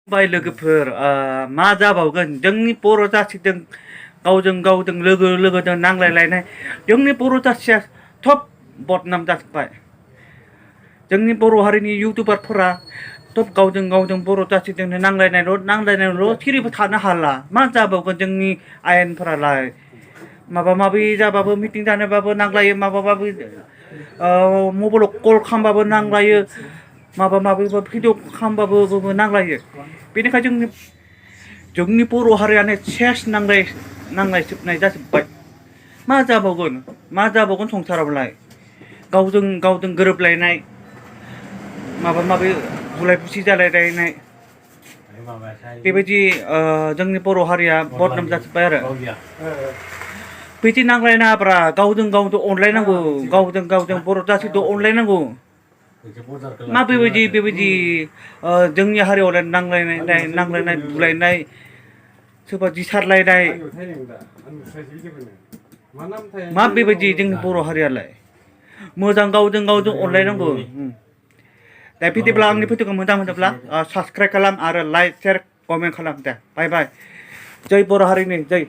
बाय लोगोफोर मा जाबावगोन जोंनि बर' जाथिजों गावजों लोगोजों नांलायलायनाय जोंनि बर' जाथिया थब बदनाम जाजोब्बाय जोंनि बर' हारिनि इउटुबारफोरा थब गावजों बर' जाथिजोंनो नांलायनायल' थिरिबो थानो हाला मा जाबावगोन जोंनि आयेनफोरालाय माबा माबि जाबाबो मिटिं जानोबाबो नांलायो माबाबाबो मबाइलाव कल खालामबाबो नांलायो माबा माबि भिडिअ खालामबाबो नांलायो बेनिखायनो जोंनि बर' हारियानो सेस नांलायजोबनाय जाजोब्बाय मा जाबावगोन संसारावलाय गावजों गोरोबलायनाय माबा माबि बुलाय बुसि जालायलायनाय बेबायदि जोंनि बर' हारिया बदनाम जाजोब्बाय आरो बिदि नांलायनाङाब्रा गावजों अनलायनांगौ गावजों बर' जाथिजों अनलायनांगौ मा बेबायदि जोंनि हारियावलाय नांलायनाय बुलायनाय सोरबा दिसारलायनाय मा बेबायदि जोंनि बर' हारियालाय मोजां गावजों अनलायनांगौ दा बिदिब्ला आंनि भिडिअखौ मोजां मोनोब्ला साबस्क्राइब खालाम आरो लाइक शेयार कमेन्ट खालाम दे बाय बाय जै बर' हारिनि जै